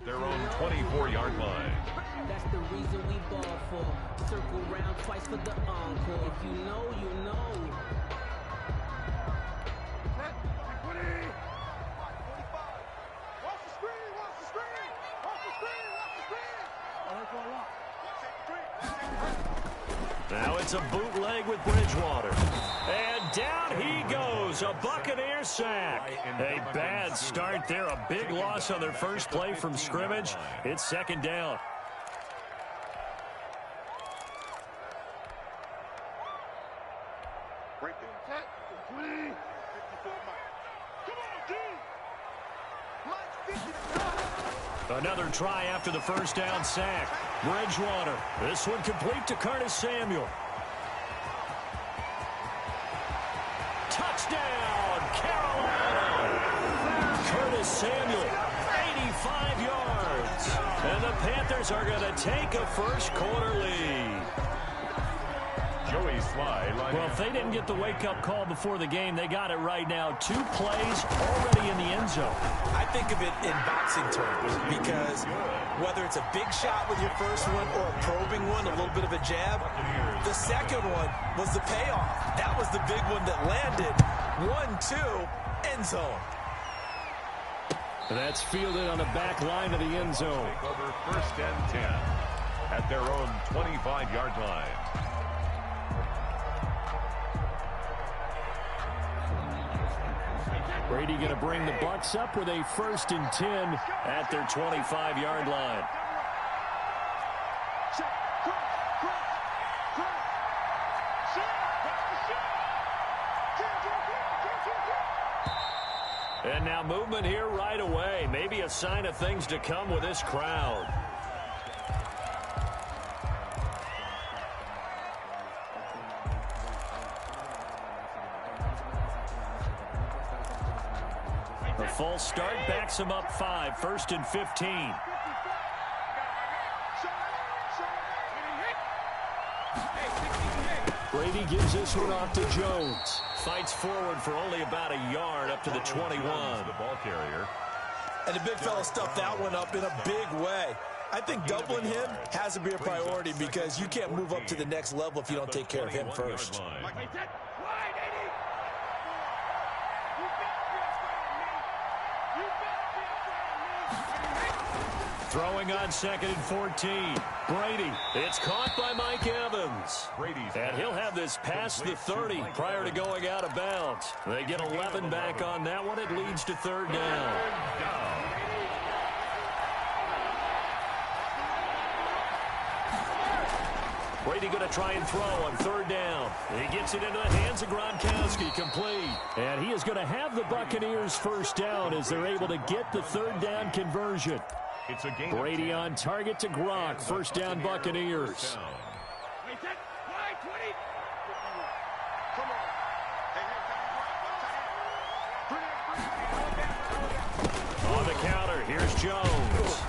their own 24-yard line. That's the reason we ball for. Circle round twice for the encore. If you know, you know. Now it's a bootleg with Bridgewater. And down he goes. A Buccaneer sack. A bad start there. A big loss on their first play from scrimmage. It's second down. Another try after the first down sack. Bridgewater. This one complete to Curtis Samuel. Touchdown, Carolina. Curtis Samuel, 85 yards. And the Panthers are going to take a first quarter lead. Joey Slye. Well, if they didn't get the wake-up call before the game, they got it right now. 2 plays already in the end zone. I think of it in boxing terms because whether it's a big shot with your first one or a probing one, a little bit of a jab, the second one was the payoff. That was the big one that landed. 1-2, end zone. That's fielded on the back line of the end zone. Over first and 10 at their own 25-yard line. Brady going to bring the Bucs up with a 1st and 10 at their 25-yard line. And now movement here right away. Maybe a sign of things to come with this crowd. A full start backs him up 5, 1st and 15. Brady gives this one off to Jones. Fights forward for only about a yard up to the 21. The ball carrier. And the big fella stuffed that one up in a big way. I think doubling him has to be a priority because you can't move up to the next level if you don't take care of him first. Throwing on 2nd and 14. Brady. It's caught by Mike Evans. And he'll have this past the 30 prior to going out of bounds. They get 11 back on that one. It leads to 3rd down. Brady going to try and throw on 3rd down. He gets it into the hands of Gronkowski, complete. And he is going to have the Buccaneers 1st down as they're able to get the 3rd down conversion. It's a game. Brady on target to Gronk. 1st down Buccaneers. On the counter, here's Jones.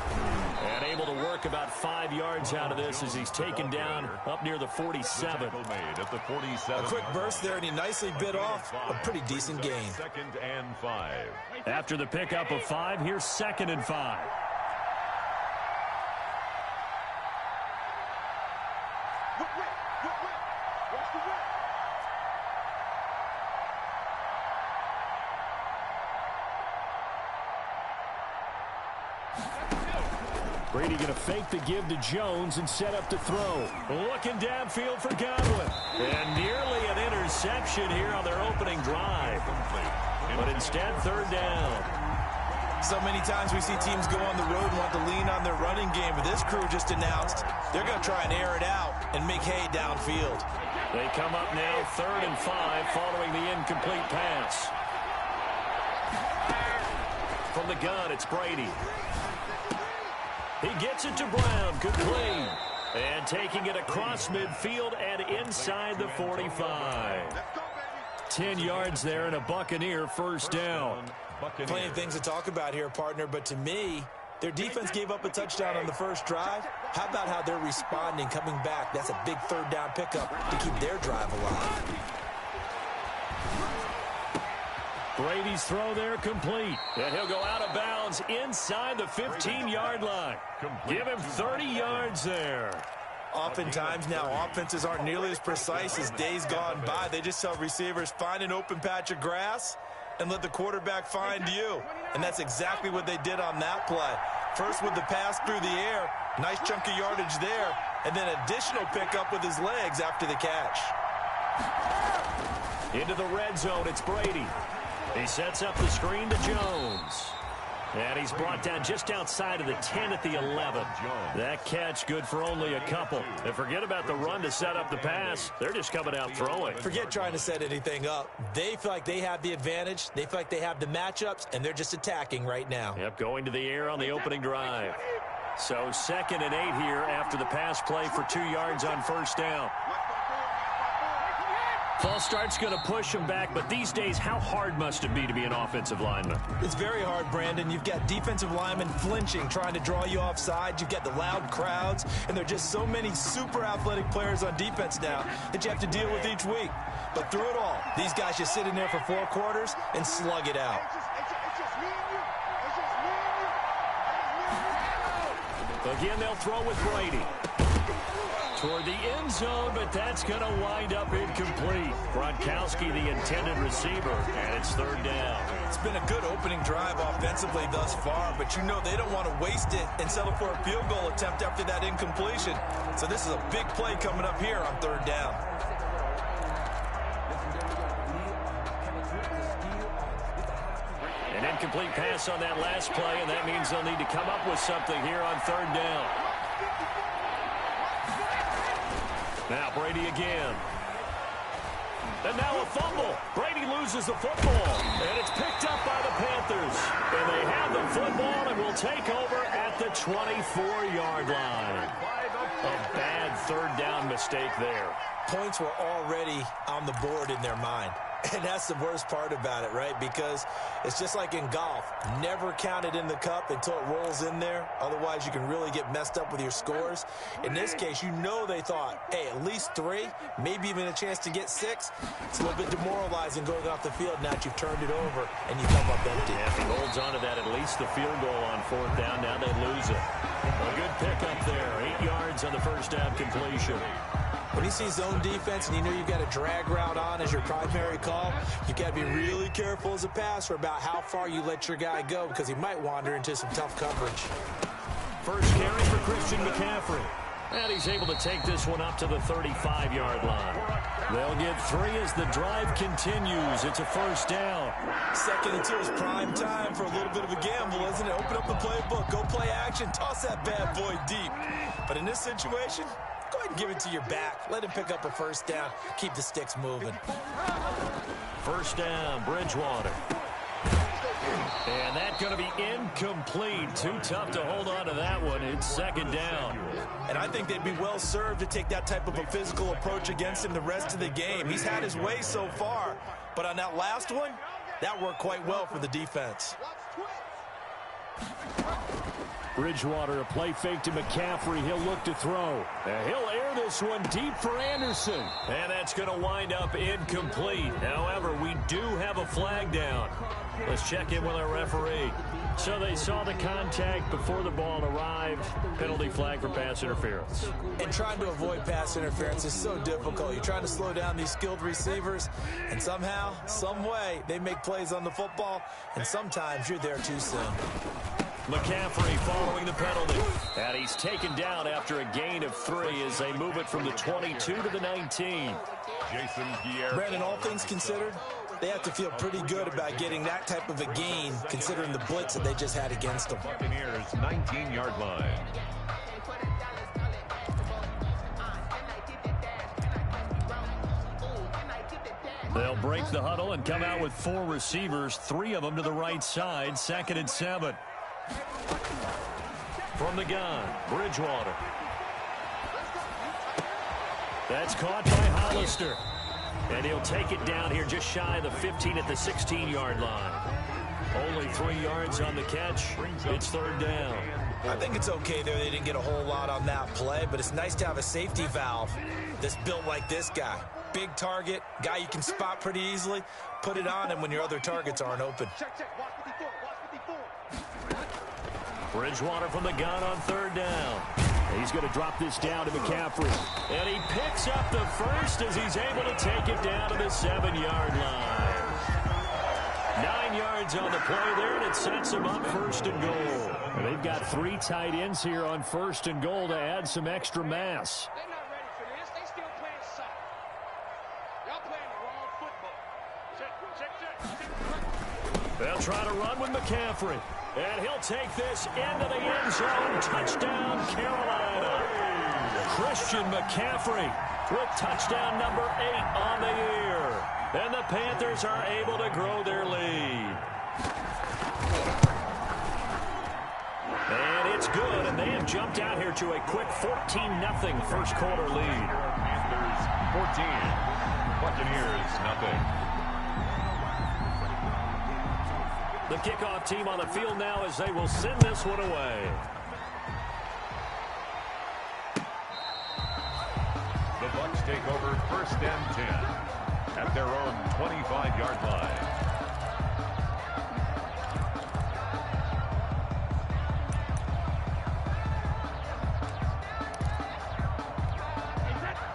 And able to work about 5 yards out of this as he's taken down up near the 47. A quick burst there, and he nicely bit off a pretty decent gain. 2nd and 5. After the pickup of 5, here's 2nd and 5. Brady going to fake the give to Jones and set up to throw. Looking downfield for Godwin. And nearly an interception here on their opening drive. But instead, 3rd down. So many times we see teams go on the road and want to lean on their running game, but this crew just announced they're going to try and air it out and make hay downfield. They come up now 3rd and 5 following the incomplete pass. From the gun, it's Brady. He gets it to Brown, complete. And taking it across midfield and inside the 45. 10 yards there and a Buccaneer 1st down. Plenty of things to talk about here, partner, but to me, their defense gave up a touchdown on the first drive. How about how they're responding, coming back? That's a big 3rd down pickup to keep their drive alive. Brady's throw there complete. And he'll go out of bounds inside the 15-yard line. Give him 30 yards there. Oftentimes now, offenses aren't nearly as precise as days gone by. They just tell receivers, find an open patch of grass and let the quarterback find you. And that's exactly what they did on that play. First with the pass through the air, nice chunk of yardage there, and then additional pickup with his legs after the catch. Into the red zone, it's Brady. He sets up the screen to Jones. And he's brought down just outside of the 10 at the 11. That catch good for only a couple. And forget about the run to set up the pass. They're just coming out throwing. Forget trying to set anything up. They feel like they have the advantage. They feel like they have the matchups, and they're just attacking right now. Yep, going to the air on the opening drive. So 2nd and 8 here after the pass play for 2 yards on first down. False start's going to push him back, but these days, how hard must it be to be an offensive lineman? It's very hard, Brandon. You've got defensive linemen flinching, trying to draw you offside. You've got the loud crowds, and there are just so many super athletic players on defense now that you have to deal with each week. But through it all, these guys just sit in there for 4 quarters and slug it out. Again, they'll throw with Brady. Toward the end zone, but that's going to wind up incomplete. Gronkowski, the intended receiver, and it's 3rd down. It's been a good opening drive offensively thus far, but you know they don't want to waste it and settle for a field goal attempt after that incompletion. So this is a big play coming up here on 3rd down. An incomplete pass on that last play, and that means they'll need to come up with something here on 3rd down. Now Brady again. And now a fumble. Brady loses the football. And it's picked up by the Panthers. And they have the football and will take over at the 24-yard line. A bad 3rd down mistake there. Points were already on the board in their mind. And that's the worst part about it, right? Because it's just like in golf. Never count it in the cup until it rolls in there. Otherwise, you can really get messed up with your scores. In this case, you know they thought, hey, at least 3, maybe even a chance to get 6. It's a little bit demoralizing going off the field now that you've turned it over and you come up empty. Yeah, if he holds on to that, at least the field goal on 4th down. Now they lose it. A good pickup there. 8 yards on the first down completion. When you see zone defense and you know you've got a drag route on as your primary call, you've got to be really careful as a passer about how far you let your guy go because he might wander into some tough coverage. First carry for Christian McCaffrey. And he's able to take this one up to the 35-yard line. They'll get 3 as the drive continues. It's a first down. 2nd and 2 is prime time for a little bit of a gamble, isn't it? Open up the playbook, go play action, toss that bad boy deep. But in this situation, go ahead and give it to your back. Let him pick up a first down. Keep the sticks moving. First down, Bridgewater. And that's going to be incomplete. Too tough to hold on to that one. It's 2nd down. And I think they'd be well served to take that type of a physical approach against him the rest of the game. He's had his way so far. But on that last one, that worked quite well for the defense. Bridgewater, a play fake to McCaffrey. He'll look to throw. And he'll air this one deep for Anderson. And that's going to wind up incomplete. However, we do have a flag down. Let's check in with our referee. So they saw the contact before the ball arrived. Penalty flag for pass interference. And trying to avoid pass interference is so difficult. You're trying to slow down these skilled receivers, and somehow, some way, they make plays on the football, and sometimes you're there too soon. McCaffrey following the penalty. And he's taken down after a gain of 3 as they move it from the 22 to the 19. Brandon, all things considered, they have to feel pretty good about getting that type of a gain considering the blitz that they just had against them. Buccaneers 19-yard line. They'll break the huddle and come out with 4 receivers, 3 of them to the right side. 2nd and 7. From the gun, Bridgewater. That's caught by Hollister. And he'll take it down here just shy of the 15 at the 16-yard line. Only 3 yards on the catch. It's 3rd down. I think it's okay there. They didn't get a whole lot on that play, but it's nice to have a safety valve that's built like this guy. big target, guy you can spot pretty easily. Put it on him when your other targets aren't open. Bridgewater from the gun on third down. He's going to drop this down to McCaffrey. And he picks up the first as he's able to take it down to the 7-yard line. 9 yards on the play there, and it sets him up first and goal. And they've got 3 tight ends here on first and goal to add some extra mass. They're not ready for this. They still playing soft. Y'all playing the wrong football. Check. They'll try to run with McCaffrey. And he'll take this into the end zone. Touchdown, Carolina. Christian McCaffrey with touchdown number 8 on the year. And the Panthers are able to grow their lead. And it's good, and they have jumped out here to a quick 14-0 first quarter lead. Panthers 14, Buccaneers nothing. The kickoff team on the field now as they will send this one away. The Bucs take over first and 10 at their own 25-yard line.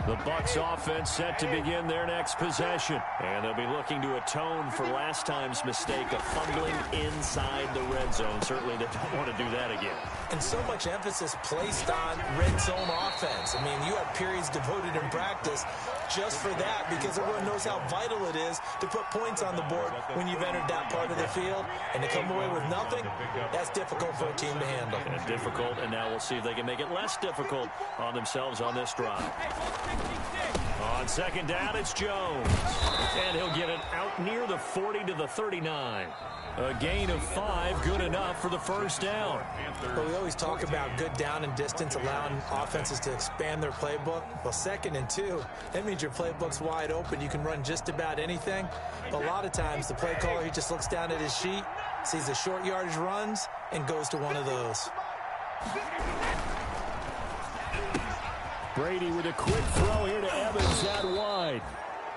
The Bucs offense set to begin their next possession. And they'll be looking to atone for last time's mistake of fumbling inside the red zone. Certainly they don't want to do that again. And so much emphasis placed on red zone offense. I mean, you have periods devoted in practice just for that because everyone knows how vital it is to put points on the board when you've entered that part of the field. And to come away with nothing, that's difficult for a team to handle. And difficult, and now we'll see if they can make it less difficult on themselves on this drive. On second down, it's Jones. And he'll get it out near the 40 to the 39. A gain of 5, good enough for the first down. But we always talk about good down and distance, allowing offenses to expand their playbook. Well, 2nd and 2, that means your playbook's wide open. You can run just about anything. But a lot of times, the play caller, he just looks down at his sheet, sees the short yardage runs, and goes to one of those. Brady with a quick throw here to Evans out wide.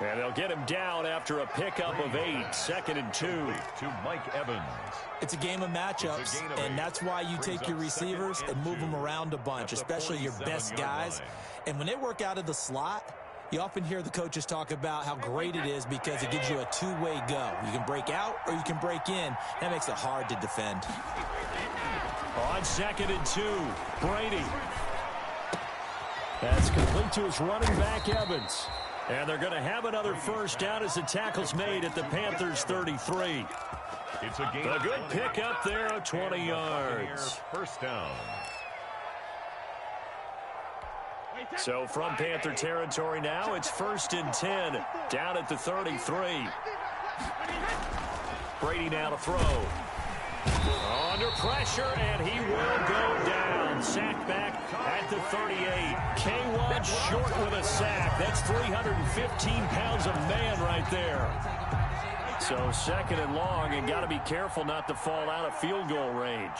And they'll get him down after a pickup of 8, 2nd and 2. To Mike Evans. It's a game of matchups, and that's why you take your receivers and move them around a bunch, especially your best guys. And when they work out of the slot, you often hear the coaches talk about how great it is because it gives you a two-way go. You can break out or you can break in. That makes it hard to defend. On 2nd and 2, Brady. That's complete to his running back, Evans. And they're going to have another first down as the tackle's made at the Panthers' 33. It's a game. A good pickup there of 20 yards. First down. So from Panther territory now, it's 1st and 10 down at the 33. Brady now to throw. Under pressure, and he will go down. Sacked back at the 38. K1 short with a sack. That's 315 pounds of man right there. So 2nd and long, and got to be careful not to fall out of field goal range.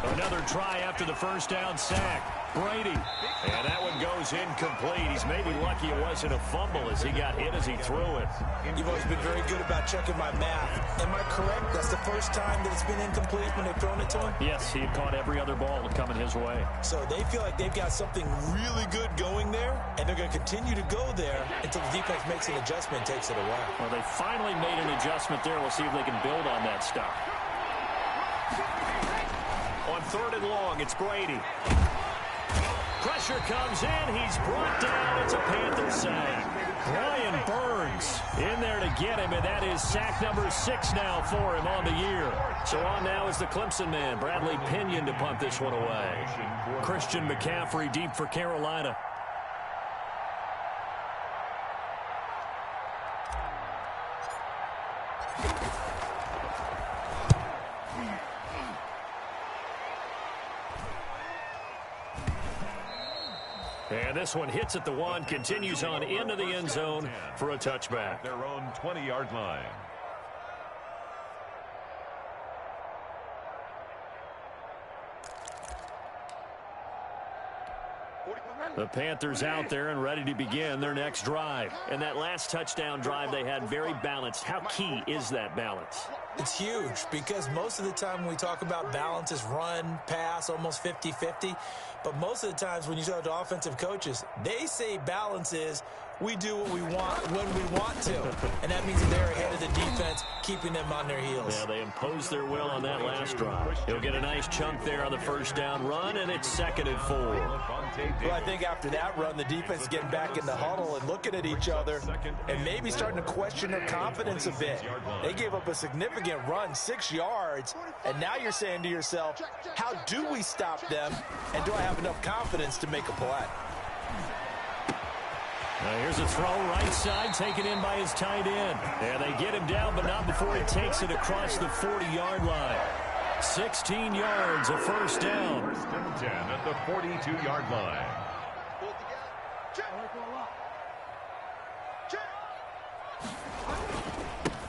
Another try after the first down sack. Brady. And that one goes incomplete. He's maybe lucky it wasn't a fumble as he got hit as he threw it. You've always been very good about checking my math. Am I correct? That's the first time that it's been incomplete when they've thrown it to him? Yes, he had caught every other ball coming his way. So they feel like they've got something really good going there, and they're going to continue to go there until the defense makes an adjustment and takes it away. Well, they finally made an adjustment there. We'll see if they can build on that stuff. On 3rd and long, it's Brady. Pressure comes in. He's brought down. It's a Panther sack. Brian Burns in there to get him, and that is sack number 6 now for him on the year. So on now is the Clemson man, Bradley Pinion, to punt this one away. Christian McCaffrey deep for Carolina. And this one hits at the 1, continues on into the end zone for a touchback. Their own 20-yard line. The Panthers out there and ready to begin their next drive. And that last touchdown drive they had very balanced. How key is that balance? It's huge because most of the time when we talk about balance is run, pass, almost 50-50. But most of the times when you talk to offensive coaches, they say balance is we do what we want when we want to. And that means they're ahead of the defense, keeping them on their heels. Yeah, they imposed their will on that last drive. He'll get a nice chunk there on the first down run, and it's 2nd and 4. Well, I think after that run, the defense is getting back in the huddle and looking at each other and maybe starting to question their confidence a bit. They gave up a significant run, 6 yards, and now you're saying to yourself, how do we stop them, and do I have enough confidence to make a play? Now here's a throw right side, taken in by his tight end. And they get him down, but not before he takes it across the 40-yard line. 16 yards, a first down. 1st and 10 at the 42-yard line.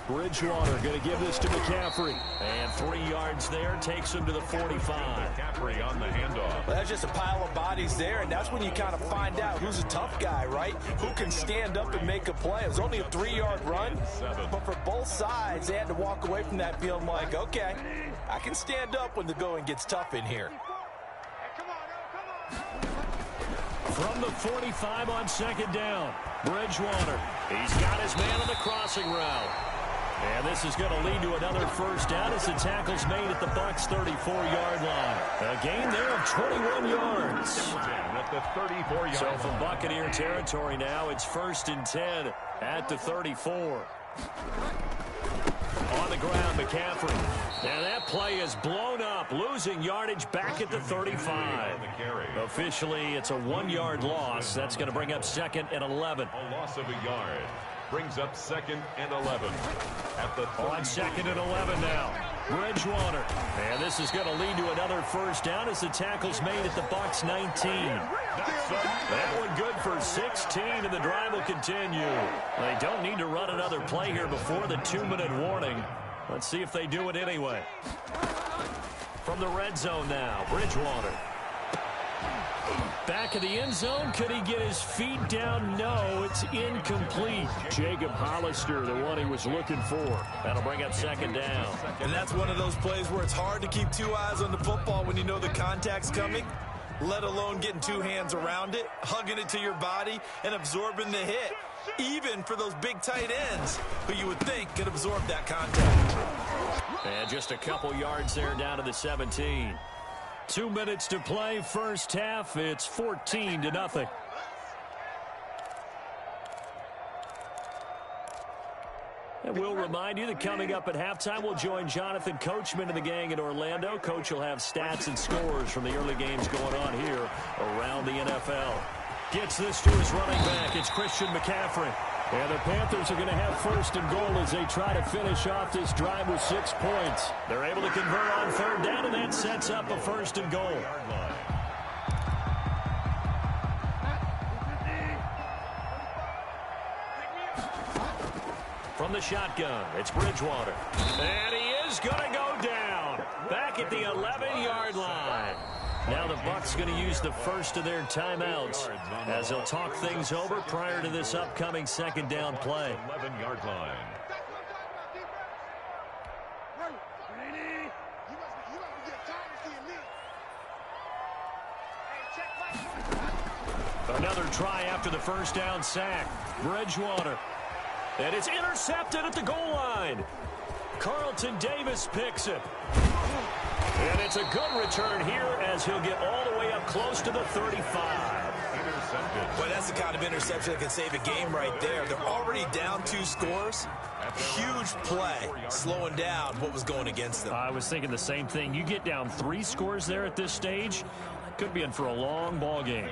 Bridgewater going to give this to McCaffrey. And 3 yards there, takes him to the 45. McCaffrey on the handoff. Well, that's just a pile of bodies there, and that's when you kind of find out who's a tough guy, right? Who can stand up and make a play. It was only a 3-yard run, but for both sides, they had to walk away from that feeling like, okay, I can stand up when the going gets tough in here. From the 45 on 2nd down, Bridgewater. He's got his man on the crossing route. And this is going to lead to another first down as the tackle's made at the Bucs' 34-yard line. A gain there of 21 yards. At the 34-yard So from Buccaneer territory now, it's 1st and 10 at the 34. On the ground, McCaffrey. And that play is blown up, losing yardage back at the 35. Officially, it's a 1-yard loss. That's going to bring up 2nd and 11. A loss of a yard brings up 2nd and 11. At the on 2nd and 11 now, Bridgewater. And this is going to lead to another first down as the tackle's made at the Bucs' 19. That one good for 16, and the drive will continue. They don't need to run another play here before the 2-minute warning. Let's see if they do it anyway. From the red zone now, Bridgewater. Back of the end zone. Could he get his feet down? No, it's incomplete. Jacob Hollister, the one he was looking for. That'll bring up 2nd down. And that's one of those plays where it's hard to keep 2 eyes on the football when you know the contact's coming, let alone getting 2 hands around it, hugging it to your body, and absorbing the hit. Even for those big tight ends who you would think could absorb that contact. And just a couple yards there down to the 17. 2 minutes to play, first half. It's 14-0. And we'll remind you that coming up at halftime, we'll join Jonathan Coachman and the gang in Orlando. Coach will have stats and scores from the early games going on here around the NFL. Gets this to his running back. It's Christian McCaffrey. And the Panthers are going to have 1st and goal as they try to finish off this drive with 6 points. They're able to convert on 3rd down, and that sets up a 1st and goal. From the shotgun, it's Bridgewater. And he is going to go down. Back at the 11-yard line. Now the Bucs going to use the first of their timeouts as they'll talk things over prior to this upcoming 2nd down play. 11-yard line. Another try after the first down sack. Bridgewater. And it's intercepted at the goal line. Carlton Davis picks it. And it's a good return here as he'll get all the way up close to the 35. Intercepted. Boy, that's the kind of interception that can save a game right there. They're already down 2 scores. Huge play, slowing down what was going against them. I was thinking the same thing. You get down 3 scores there at this stage, could be in for a long ball game.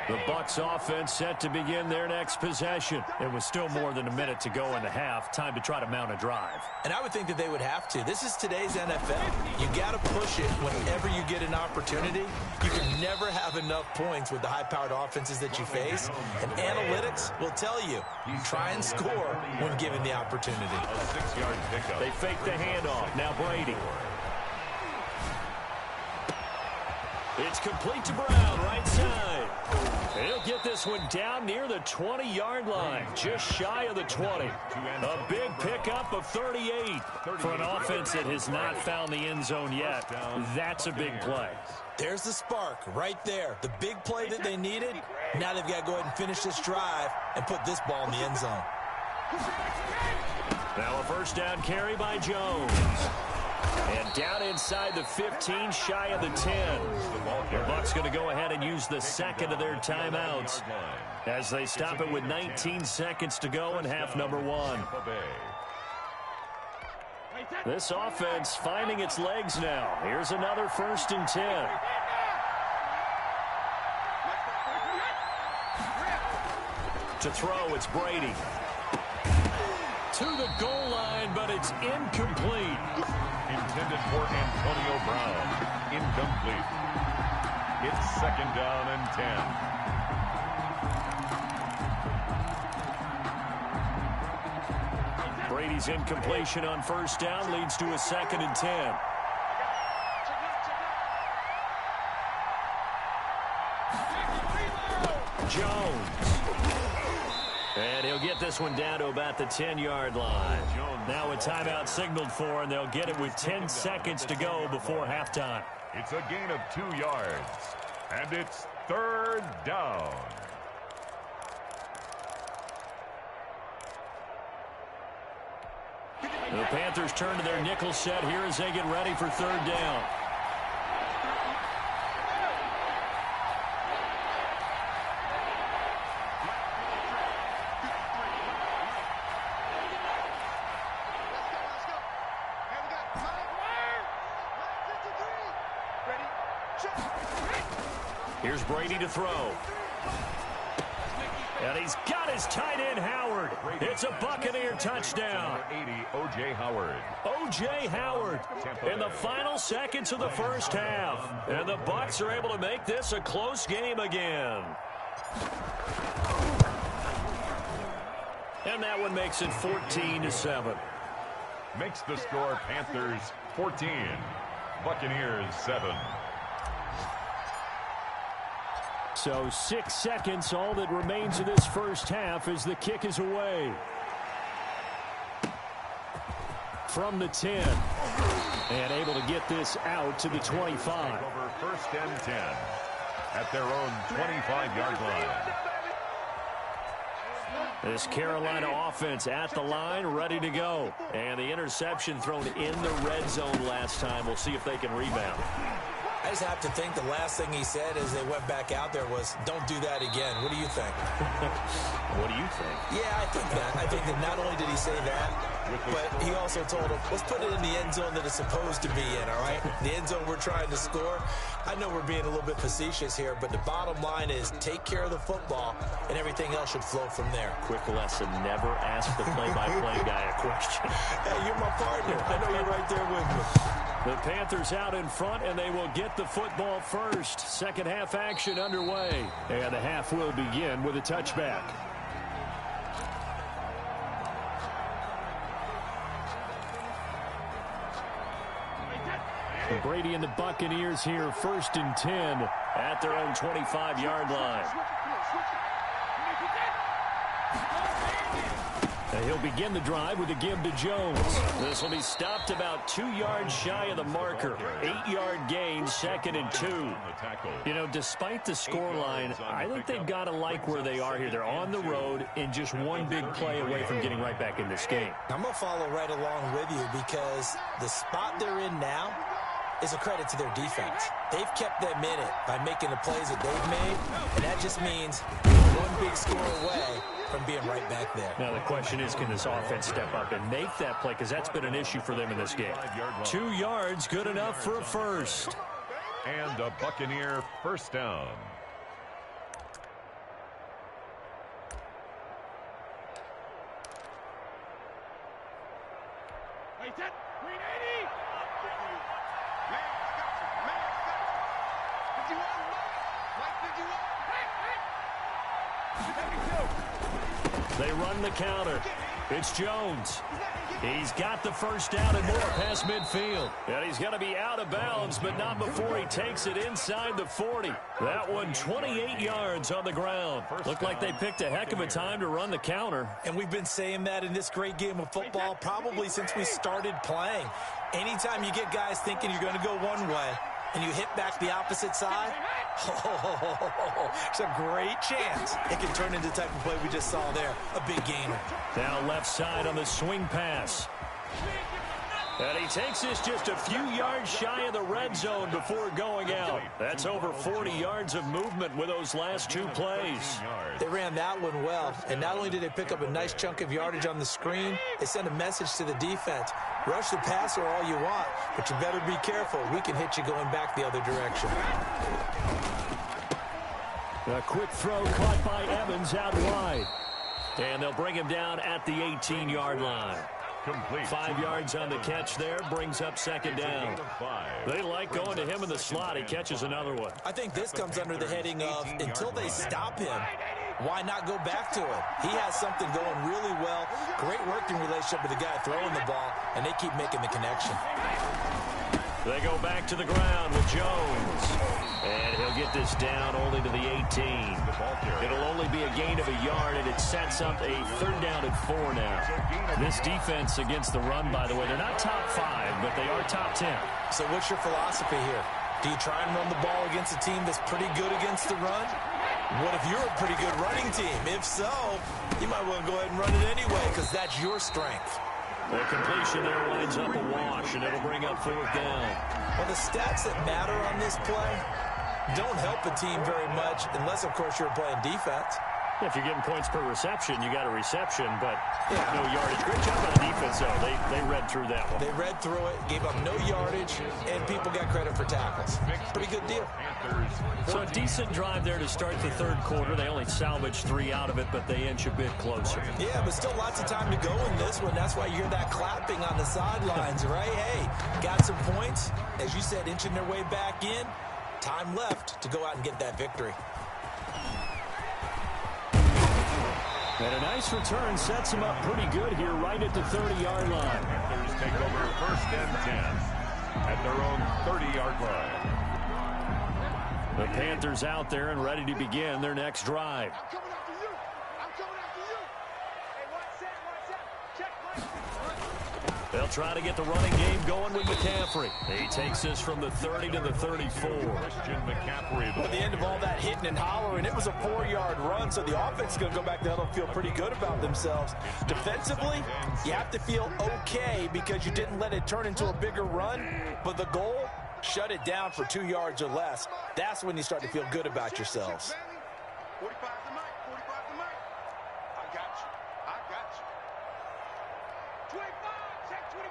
The Bucs offense set to begin their next possession. It was still more than a minute to go in the half. Time to try to mount a drive. And I would think that they would have to. This is today's NFL. You got to push it whenever you get an opportunity. You can never have enough points with the high-powered offenses that you face. And analytics will tell you, try and score when given the opportunity. A 6-yard pickup. They fake the handoff. Now Brady. It's complete to Brown, right side. He'll get this one down near the 20-yard line, just shy of the 20. A big pickup of 38 for an offense that has not found the end zone yet. That's a big play. There's the spark right there. The big play that they needed. Now they've got to go ahead and finish this drive and put this ball in the end zone. Now a first down carry by Jones. And down inside the 15, shy of the 10. The Bucs going to go ahead and use the second of their timeouts as they stop it with 19 seconds to go in half number 1. This offense finding its legs now. Here's another first and 10. To throw, it's Brady. To the goal line, but it's incomplete. Intended for Antonio Brown. Incomplete. It's second down and 10. Brady's incompletion on first down leads to a second and 10. Jones. And he'll get this one down to about the 10-yard line. Now a timeout signaled for, and they'll get it with 10 seconds to go before halftime. It's a gain of 2 yards, and it's third down. The Panthers turn to their nickel set here as they get ready for third down. Here's Brady to throw. And he's got his tight end, Howard. It's a Buccaneer touchdown. 80, O.J. Howard. O.J. Howard in the final seconds of the first half. And the Bucs are able to make this a close game again. And that one makes it 14-7. Makes the score Panthers 14, Buccaneers 7. So 6 seconds, all that remains of this first half as the kick is away. From the 10. And able to get this out to the 25. Over first and 10 at their own 25-yard line. This Carolina offense at the line, ready to go. And the interception thrown in the red zone last time. We'll see if they can rebound. I just have to think the last thing he said as they went back out there was, don't do that again. What do you think? What do you think? Yeah, I think that. I think that not only did he say that, but he also told him, let's put it in the end zone that it's supposed to be in, all right? The end zone we're trying to score. I know we're being a little bit facetious here, but the bottom line is take care of the football, and everything else should flow from there. Quick lesson, never ask the play-by-play guy a question. Hey, you're my partner. I know you're right there with me. The Panthers out in front, and they will get the football first. Second half action underway. And the half will begin with a touchback. Brady and the Buccaneers here, first and 10 at their own 25-yard line. And he'll begin the drive with a give to Jones. This will be stopped about 2 yards shy of the marker. 8-yard gain, second and 2. You know, despite the scoreline, I think they've got to like where they are here. They're on the road and just one big play away from getting right back in this game. I'm going to follow right along with you because the spot they're in now is a credit to their defense. They've kept them in it by making the plays that they've made, and that just means one big score away from being right back there. Now the question is, can this offense step up and make that play? Because that's been an issue for them in this game. 2 yards, good enough for a first. And a Buccaneer first down. They run the counter. It's Jones. He's got the first down and more past midfield. And he's going to be out of bounds, but not before he takes it inside the 40. That one 28 yards on the ground. Looked like they picked a heck of a time to run the counter. And we've been saying that in this great game of football probably since we started playing. Anytime you get guys thinking you're going to go one way and you hit back the opposite side, it's a great chance it can turn into the type of play we just saw there, a big gainer. Now left side on the swing pass. And he takes this just a few yards shy of the red zone before going out. That's over 40 yards of movement with those last two plays. They ran that one well, and not only did they pick up a nice chunk of yardage on the screen, they sent a message to the defense. Rush the passer all you want, but you better be careful. We can hit you going back the other direction. A quick throw caught by Evans out wide. And they'll bring him down at the 18-yard line. 5 yards on the catch there, brings up second down. They like going to him in the slot. He catches another one. I think this comes under the heading of until they stop him, why not go back to it? He has something going really well. Great working relationship with the guy throwing the ball, and they keep making the connection. They go back to the ground with Jones. And he'll get this down only to the 18. It'll only be a gain of a yard, and it sets up a third down and 4 now. This defense against the run, by the way, they're not top 5, but they are top 10. So what's your philosophy here? Do you try and run the ball against a team that's pretty good against the run? What if you're a pretty good running team? If so, you might want to go ahead and run it anyway because that's your strength. The completion there winds up a wash, and it'll bring up fourth down. Well, the stats that matter on this play don't help a team very much unless, of course, you're playing defense. If you're getting points per reception, you got a reception, but no yardage. Great job on the defense, though. They read through that one. They read through it, gave up no yardage, and people got credit for tackles. Pretty good deal. So a decent drive there to start the third quarter. They only salvaged 3 out of it, but they inch a bit closer. Yeah, but still lots of time to go in this one. That's why you hear that clapping on the sidelines, right? Hey, got some points. As you said, inching their way back in. Time left to go out and get that victory. And a nice return sets him up pretty good here right at the 30-yard line. Panthers take over first and 10 at their own 30-yard line. The Panthers out there and ready to begin their next drive. I'm coming after you. I'm coming after you. Hey, watch that. Check my... They'll try to get the running game going with McCaffrey. He takes this from the 30 to the 34. Christian McCaffrey. At the end of all that hitting and hollering, it was a 4-yard run, so the offense is going to go back to huddle and feel pretty good about themselves. Defensively, you have to feel okay because you didn't let it turn into a bigger run, but the goal, shut it down for 2 yards or less. That's when you start to feel good about yourselves. 45 to Mike. 45 to Mike. I got you. I got you. 25. Check 25.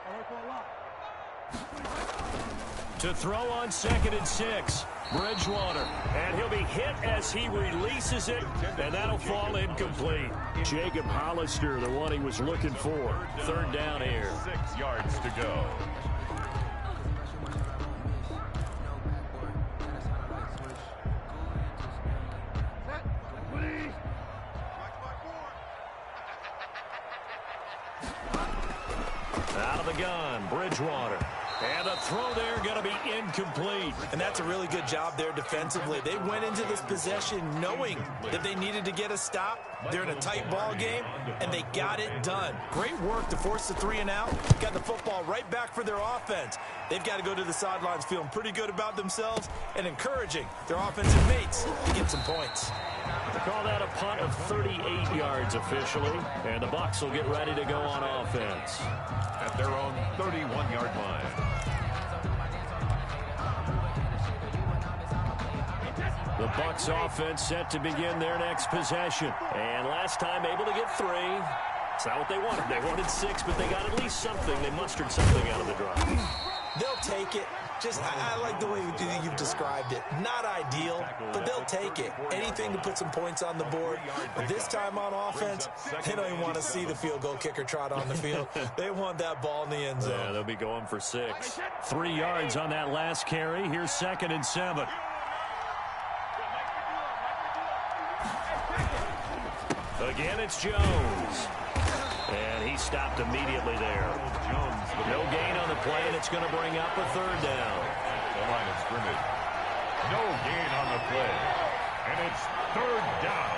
To throw on 2nd and 6, Bridgewater. And he'll be hit as he releases it, and that'll fall incomplete. Jacob Hollister, the one he was looking for. Third down here. 6 yards to go. Out of the gun, Bridgewater. And a throw there going to be incomplete. And that's a really good job there defensively. They went into this possession knowing that they needed to get a stop. They're in a tight ball game, and they got it done. Great work to force the 3 and out. Got the football right back for their offense. They've got to go to the sidelines feeling pretty good about themselves and encouraging their offensive mates to get some points. They call that a punt of 38 yards officially, and the Bucs will get ready to go on offense. At their own 31-yard line. The Bucs offense set to begin their next possession. And last time able to get 3. It's not what they wanted. They wanted 6, but they got at least something. They mustered something out of the drive. They'll take it. Just, I like the way you've described it. Not ideal, but they'll take it. Anything to put some points on the board. But this time on offense, they don't even want to see the field goal kicker trot on the field. They want that ball in the end zone. Yeah, they'll be going for 6. 3 yards on that last carry. Here's 2nd and 7. Again, it's Jones. And he stopped immediately there. No gain on the play, and it's going to bring up a third down. The line of scrimmage. No gain on the play. And it's third down.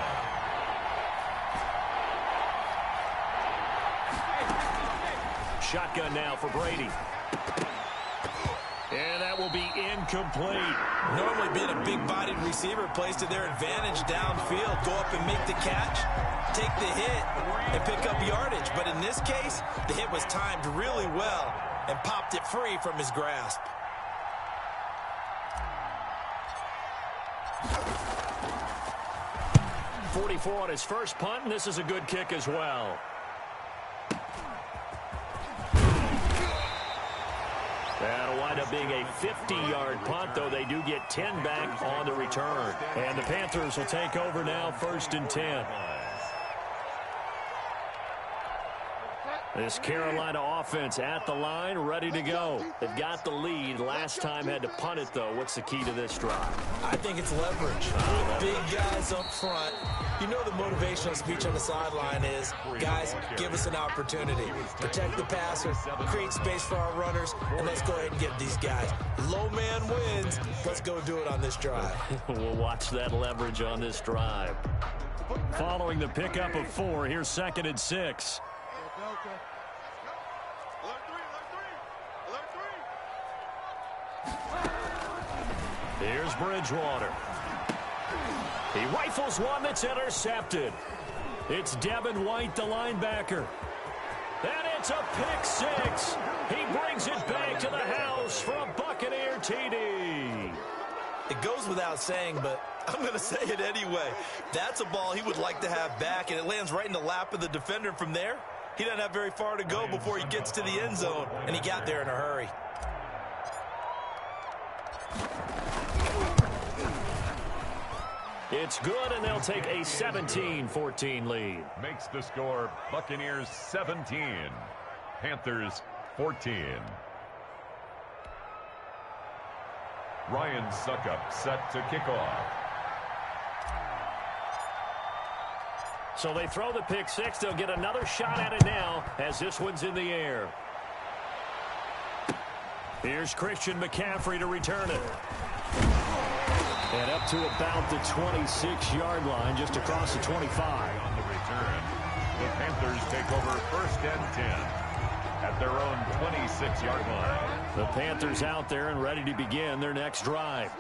Shotgun now for Brady. And that will be incomplete. Normally being a big-bodied receiver plays to their advantage downfield. Go up and make the catch, take the hit, and pick up yardage. But in this case, the hit was timed really well and popped it free from his grasp. .44 on his first punt, and this is a good kick as well. That'll wind up being a 50-yard punt, though they do get 10 back on the return. And the Panthers will take over now, 1st and 10. This Carolina offense at the line, ready to go. They've got the lead. Last time had to punt it, though. What's the key to this drive? I think it's leverage. With big guys up front, you know the motivational speech on the sideline is, guys, give us an opportunity. Protect the passer, create space for our runners, and let's go ahead and get these guys. Low man wins. Let's go do it on this drive. We'll watch that leverage on this drive. Following the pickup of 4, here's 2nd and 6. Here's Bridgewater. He rifles one that's intercepted. It's Devin White, the linebacker. And it's a pick 6. He brings it back to the house for a Buccaneer TD. It goes without saying, but I'm going to say it anyway. That's a ball he would like to have back, and it lands right in the lap of the defender. From there, he doesn't have very far to go before he gets to the end zone, and he got there in a hurry. It's good, and they'll take a 17-14 lead. Makes the score Buccaneers 17, Panthers 14. Ryan Suckup set to kick off. So they throw the pick 6. They'll get another shot at it now as this one's in the air. Here's Christian McCaffrey to return it. And up to about the 26-yard line, just across the 25. On the return, the Panthers take over 1st and 10 at their own 26-yard line. The Panthers out there and ready to begin their next drive.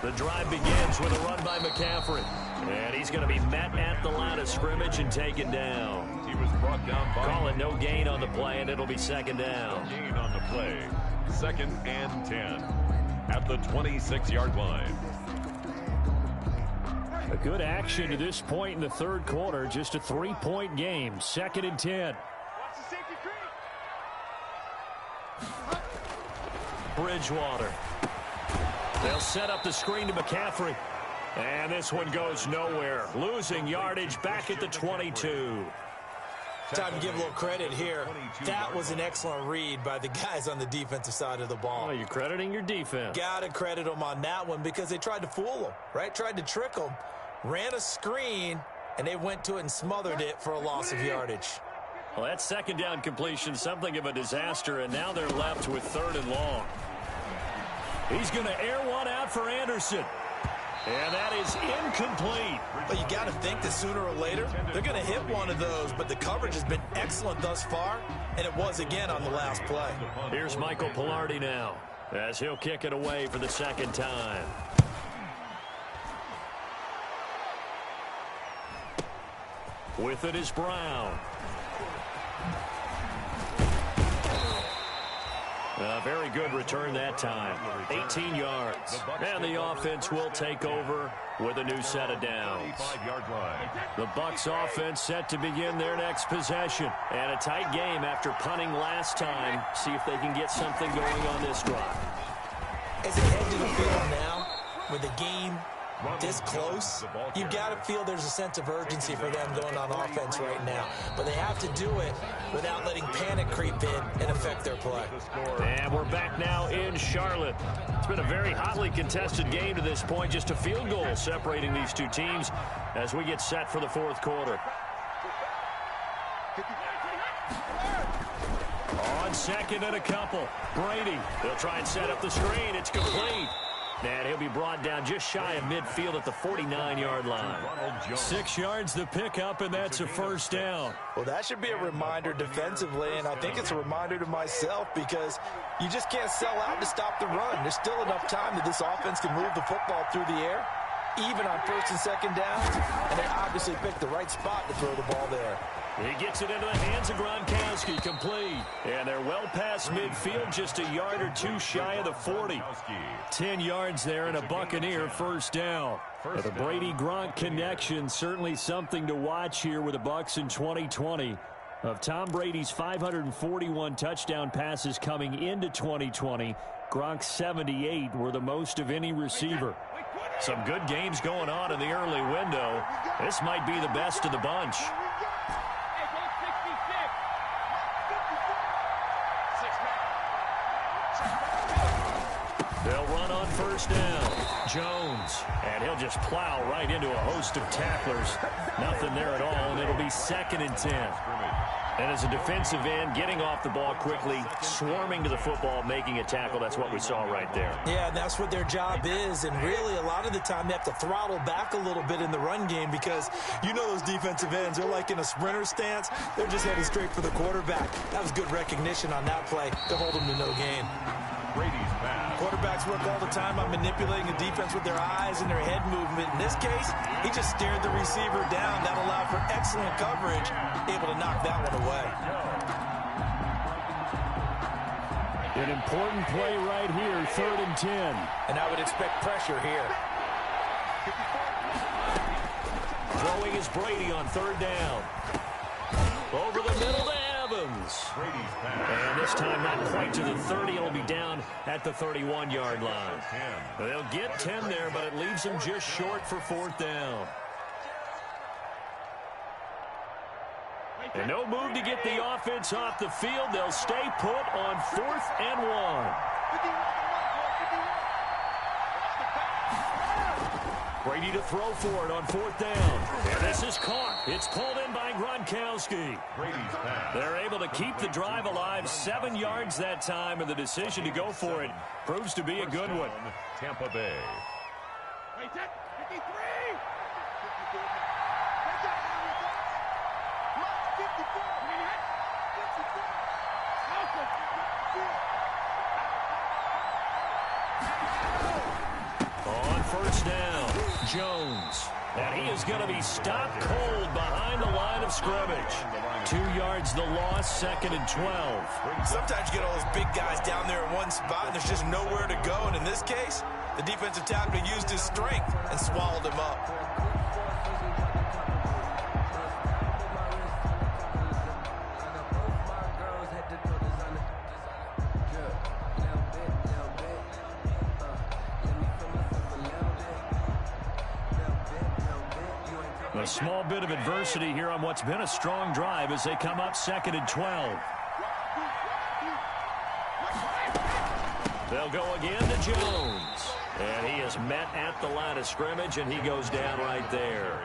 The drive begins with a run by McCaffrey. And he's going to be met at the line of scrimmage and taken down. He was brought down by... Call it no gain on the play, and it'll be 2nd down. No gain on the play. 2nd and 10 at the 26-yard line. A good action to this point in the 3rd quarter. Just a 3-point game. 2nd and 10. Bridgewater. They'll set up the screen to McCaffrey. And this one goes nowhere. Losing yardage back at the 22. Time to give a little credit here. That was an excellent read by the guys on the defensive side of the ball. Oh, you're crediting your defense. Got to credit them on that one because they tried to fool them, right? Tried to trick them. Ran a screen, and they went to it and smothered it for a loss of yardage. Well, that 2nd down completion, something of a disaster, and now they're left with 3rd and long. He's going to air one out for Anderson. And that is incomplete. But you got to think that sooner or later, they're going to hit one of those. But the coverage has been excellent thus far, and it was again on the last play. Here's Michael Pilardi now, as he'll kick it away for the 2nd time. With it is Brown. A very good return that time. 18 yards. And the offense will take over with a new set of downs. The Bucs offense set to begin their next possession. And a tight game after punting last time. See if they can get something going on this drive. As they head to the field now, with the game this close, you've got to feel there's a sense of urgency for them going on offense right now. But they have to do it without letting panic creep in and affect their play. And we're back now in Charlotte. It's been a very hotly contested game to this point. Just a field goal separating these two teams as we get set for the fourth quarter. On second and a couple, Brady. They'll try and set up the screen. It's complete. And he'll be brought down just shy of midfield at the 49-yard line. 6 yards to pick up, and that's a first down. Well, that should be a reminder defensively, and I think it's a reminder to myself because you just can't sell out to stop the run. There's still enough time that this offense can move the football through the air, even on first and second downs, and they obviously picked the right spot to throw the ball there. He gets it into the hands of Gronkowski, complete. And they're well past midfield, just a yard or two shy of the 40. 10 yards there and a Buccaneer first down. The Brady-Gronk connection, certainly something to watch here with the Bucs in 2020. Of Tom Brady's 541 touchdown passes coming into 2020, Gronk's 78 were the most of any receiver. Some good games going on in the early window. This might be the best of the bunch. They'll run on first down. Jones. And he'll just plow right into a host of tacklers. Nothing there at all, and it'll be 2nd and 10. And as a defensive end, getting off the ball quickly, swarming to the football, making a tackle, that's what we saw right there. Yeah, and that's what their job is. And really, a lot of the time, they have to throttle back a little bit in the run game because you know those defensive ends, they're like in a sprinter stance. They're just headed straight for the quarterback. That was good recognition on that play to hold them to no gain. Brady's pass. Quarterbacks work all the time on manipulating the defense with their eyes and their head movement. In this case, he just stared the receiver down. That allowed for excellent coverage, able to knock that one away. An important play right here, 3rd and 10. And I would expect pressure here. Throwing is Brady on 3rd down. Over the middle to Evans. And this time not quite to the 30. It'll be down at the 31-yard line. They'll get 10 there, but it leaves them just short for 4th down. And no move to get the offense off the field. They'll stay put on 4th and 1. Brady to throw for it on 4th down. And this is caught. It's pulled in by Gronkowski. They're able to keep the drive alive. 7 yards that time, and the decision to go for it proves to be a good one. Tampa Bay. On first down, Jones. And he is going to be stopped cold behind the line of scrimmage. 2 yards the loss, 2nd and 12. Sometimes you get all those big guys down there in one spot, and there's just nowhere to go. And in this case, the defensive tackle used his strength and swallowed him up. A small bit of adversity here on what's been a strong drive as they come up 2nd and 12. They'll go again to Jones. And he is met at the line of scrimmage, and he goes down right there.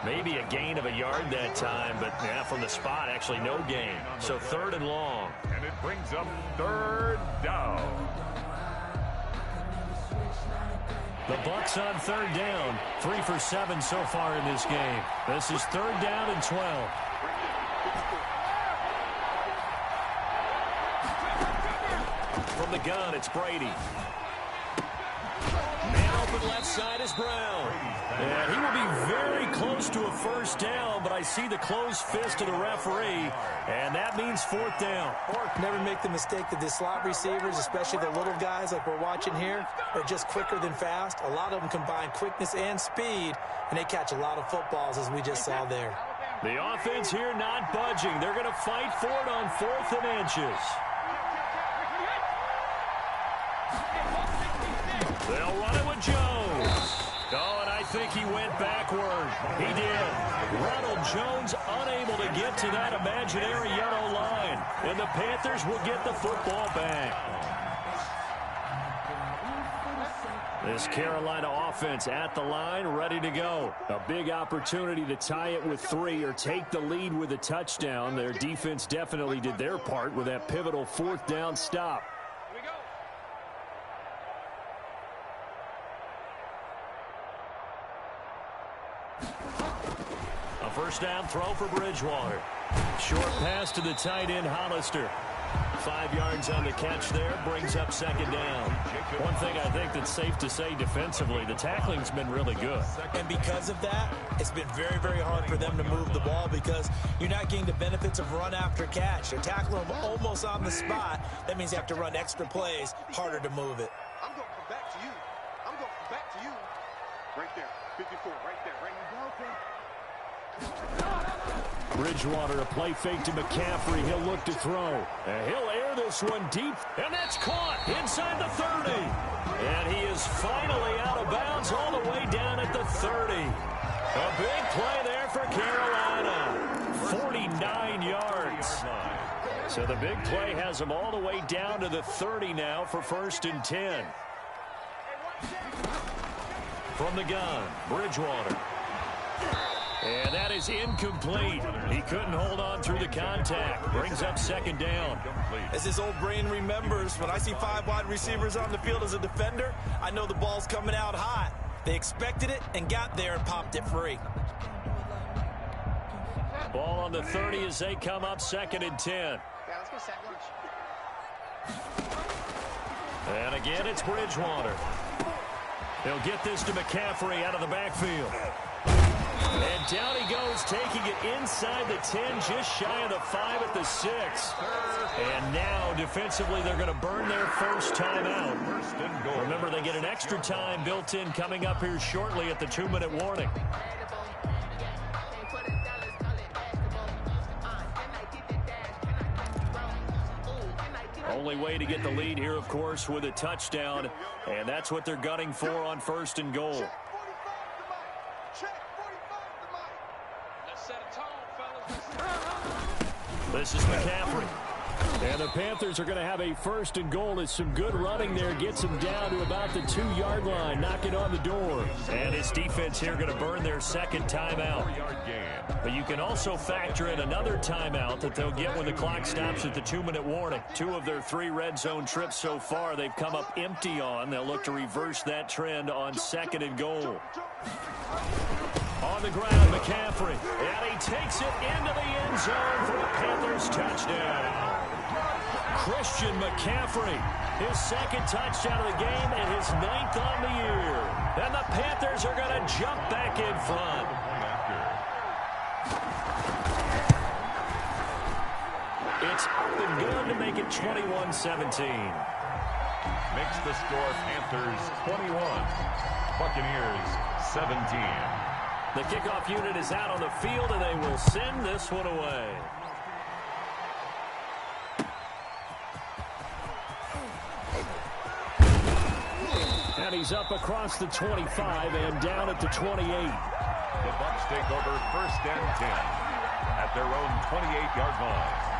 Maybe a gain of a yard that time, but yeah, from the spot, actually no gain. So 3rd and long. And it brings up 3rd down. The Bucs on 3rd down. 3 for 7 so far in this game. This is 3rd down and 12. From the gun, it's Brady. Man open left side is Brown. And he will be very close to a first down, but I see the closed fist of the referee, and that means 4th down. Never make the mistake that the slot receivers, especially the little guys like we're watching here, are just quicker than fast. A lot of them combine quickness and speed, and they catch a lot of footballs, as we just saw there. The offense here not budging. They're going to fight for it on 4th and inches. They'll run it with Jones. Oh, think he went backward. He did. Ronald Jones unable to get to that imaginary yellow line. And the Panthers will get the football back. This Carolina offense at the line, ready to go. A big opportunity to tie it with 3 or take the lead with a touchdown. Their defense definitely did their part with that pivotal 4th down stop. A first down throw for Bridgewater. Short pass to the tight end, Hollister. 5 yards on the catch there, brings up 2nd down. One thing I think that's safe to say defensively, the tackling's been really good. And because of that, it's been very, very hard for them to move the ball because you're not getting the benefits of run after catch. They're tackling them almost on the spot. That means you have to run extra plays, harder to move it. I'm going to come back to you. I'm going to come back to you. Right there. 54, right there. Right there. Bridgewater, a play fake to McCaffrey. He'll look to throw. And he'll air this one deep. And that's caught inside the 30. And he is finally out of bounds all the way down at the 30. A big play there for Carolina. 49 yards. So the big play has him all the way down to the 30 now for 1st and 10. From the gun, Bridgewater. And that is incomplete. He couldn't hold on through the contact. Brings up 2nd down. As his old brain remembers, when I see 5 wide receivers on the field as a defender, I know the ball's coming out hot. They expected it and got there and popped it free. Ball on the 30 as they come up 2nd and 10. Yeah, let's go sack lunch. And again, it's Bridgewater. He'll get this to McCaffrey out of the backfield. And down he goes, taking it inside the 10, just shy of the 5 at the 6. And now, defensively, they're going to burn their first timeout. Remember, they get an extra time built in coming up here shortly at the 2-minute warning. Only way to get the lead here, of course, with a touchdown. And that's what they're gunning for on 1st and goal. This is McCaffrey. And the Panthers are going to have a 1st and goal as some good running there gets them down to about the 2-yard line, knocking on the door. And his defense here going to burn their 2nd timeout. But you can also factor in another timeout that they'll get when the clock stops at the 2-minute warning. 2 of their 3 red zone trips so far they've come up empty on. They'll look to reverse that trend on 2nd and goal. On the ground, McCaffrey. And he takes it into the end zone for a Panthers touchdown. Christian McCaffrey, his 2nd touchdown of the game and his 9th on the year. And the Panthers are going to jump back in front. It's up and good to make it 21-17. Makes the score Panthers 21, Buccaneers 17. The kickoff unit is out on the field, and they will send this one away. And he's up across the 25 and down at the 28. The Bucs take over 1st and 10 at their own 28-yard line.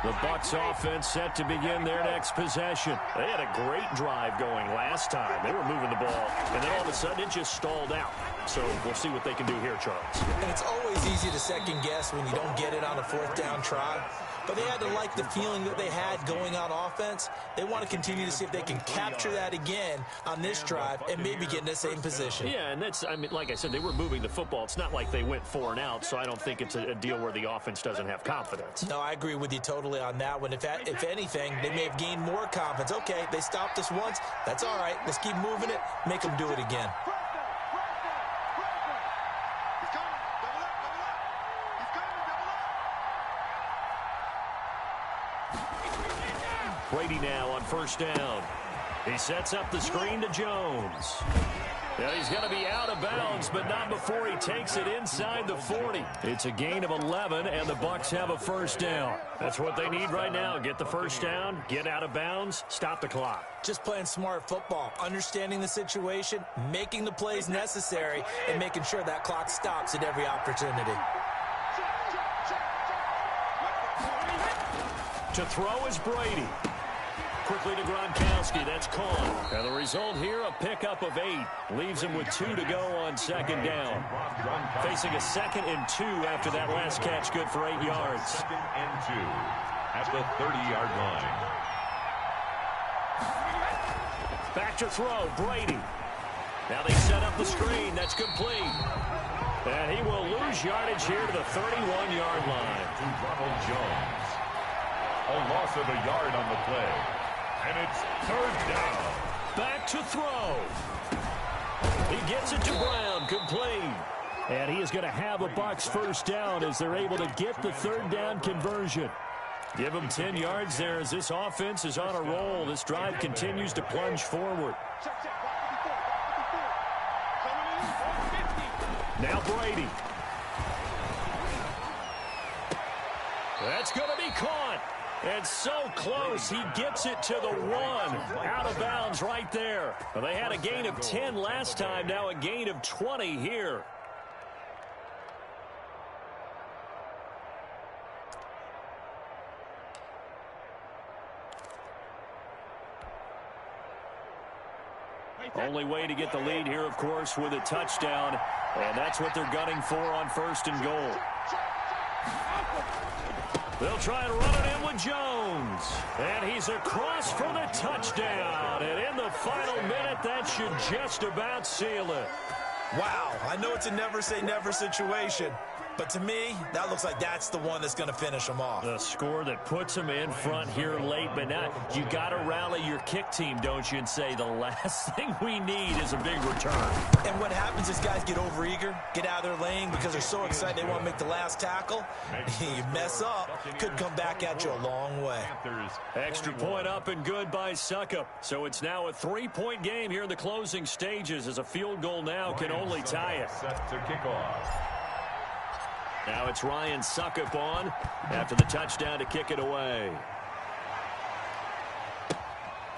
The Bucs offense set to begin their next possession. They had a great drive going last time. They were moving the ball, and then all of a sudden it just stalled out. So we'll see what they can do here, Charles. And it's always easy to second guess when you don't get it on a 4th down try. But they had to like the feeling that they had going on offense. They want to continue to see if they can capture that again on this drive and maybe get in the same position. Yeah, and that's, I mean, like I said, they were moving the football. It's not like they went 4 and out, so I don't think it's a deal where the offense doesn't have confidence. No, I agree with you totally on that one. If anything, they may have gained more confidence. Okay, they stopped us once. That's all right. Let's keep moving it. Make them do it again. Brady now on 1st down. He sets up the screen to Jones. And he's going to be out of bounds, but not before he takes it inside the 40. It's a gain of 11, and the Bucs have a first down. That's what they need right now. Get the first down, get out of bounds, stop the clock. Just playing smart football, understanding the situation, making the plays necessary, and making sure that clock stops at every opportunity. To throw is Brady. Quickly to Gronkowski. That's caught. And the result here, a pickup of 8. Leaves him with 2 to go on second down. Facing a 2nd and 2 after that last catch. Good for 8 yards. 2nd and 2 at the 30-yard line. Back to throw. Brady. Now they set up the screen. That's complete. And he will lose yardage here to the 31-yard line. To Ronald Jones. A loss of a yard on the play. And it's 3rd down. Back to throw. He gets it to Brown. Complete. And he is going to have a Bucs first down as they're able to get the 3rd down conversion. Give him 10 yards there as this offense is on a roll. This drive continues to plunge forward. Now Brady. That's going to be caught. And so close, he gets it to the 1. Out of bounds right there. Well, they had a gain of 10 last time, now a gain of 20 here. Only way to get the lead here, of course, with a touchdown. And that's what they're gunning for on 1st and goal. They'll try and run it in with Jones. And he's across for the touchdown. And in the final minute, that should just about seal it. Wow, I know it's a never-say-never situation, but to me, that looks like that's the one that's going to finish them off. The score that puts them in front here late, but now you got to rally your kick team, don't you, and say the last thing we need is a big return. And what happens is guys get overeager, get out of their lane because they're so excited they want to make the last tackle. You mess up, could come back at you a long way. Extra point up and good by Suckup. So it's now a 3-point game here in the closing stages as a field goal now can only tie it. Set to kick off. Now it's Ryan Suckup on after the touchdown to kick it away.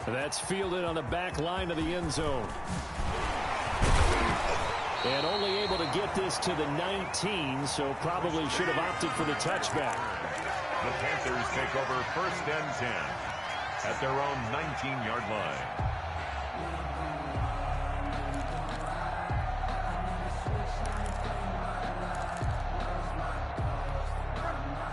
That's fielded on the back line of the end zone. And only able to get this to the 19, so probably should have opted for the touchback. The Panthers take over 1st and 10 at their own 19-yard line.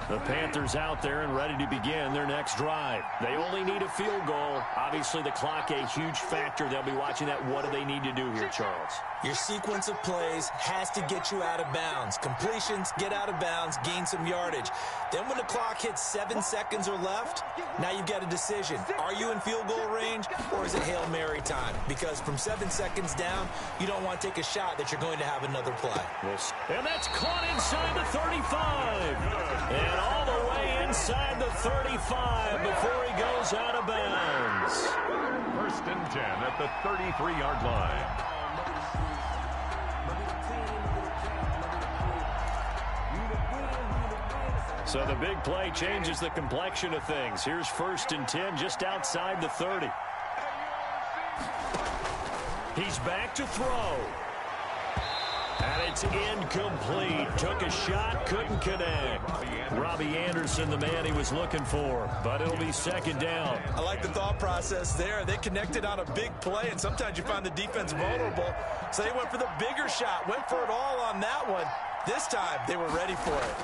The Panthers out there and ready to begin their next drive. They only need a field goal. Obviously, the clock a huge factor. They'll be watching that. What do they need to do here, Charles? Your sequence of plays has to get you out of bounds. Completions, get out of bounds, gain some yardage. Then when the clock hits 7 seconds or left, now you've got a decision. Are you in field goal range or is it Hail Mary time? Because from 7 seconds down, you don't want to take a shot that you're going to have another play. And that's caught inside the 35. And all the way inside the 35 before he goes out of bounds. 1st and 10 at the 33-yard line. So the big play changes the complexion of things. Here's 1st and 10 just outside the 30. He's back to throw. And it's incomplete. Took a shot, couldn't connect. Robbie Anderson, the man he was looking for. But it'll be 2nd down. I like the thought process there. They connected on a big play, and sometimes you find the defense vulnerable. So they went for the bigger shot, went for it all on that one. This time, they were ready for it.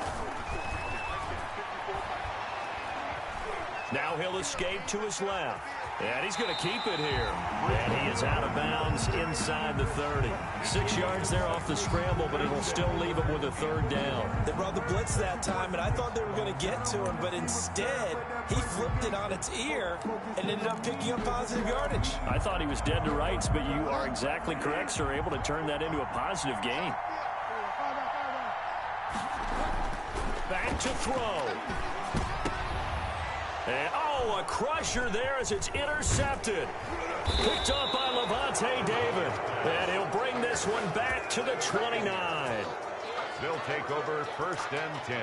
Now he'll escape to his left. And he's going to keep it here. And he is out of bounds inside the 30. 6 yards there off the scramble, but it'll still leave him with a 3rd down. They brought the blitz that time, and I thought they were going to get to him, but instead, he flipped it on its ear and ended up picking up positive yardage. I thought he was dead to rights, but you are exactly correct, sir, able to turn that into a positive gain. Back to throw. And, a crusher there as it's intercepted. Picked up by Levante David. And he'll bring this one back to the 29. They'll take over 1st and 10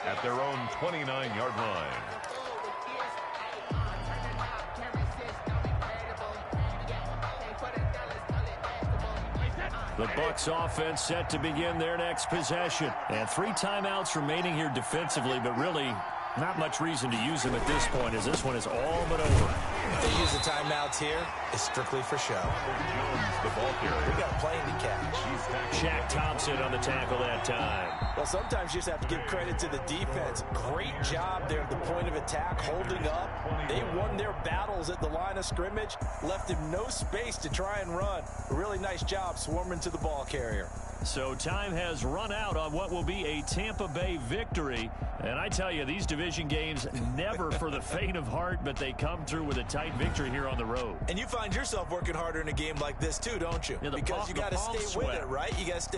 at their own 29-yard line. The Bucs offense set to begin their next possession. And 3 timeouts remaining here defensively, but really not much reason to use them at this point, as this one is all but over. If they use the timeouts here, it's strictly for show. Jones, the ball carrier. We got a plane to catch. Shaq Thompson on the tackle that time. Well, sometimes you just have to give credit to the defense. Great job there at the point of attack, holding up. They won their battles at the line of scrimmage, left him no space to try and run. A really nice job swarming to the ball carrier. So time has run out on what will be a Tampa Bay victory. And I tell you, these division games never for the faint of heart, but they come through with a tight victory here on the road. And you find yourself working harder in a game like this too, don't you? Yeah, because you got to stay with it, right? You got to stay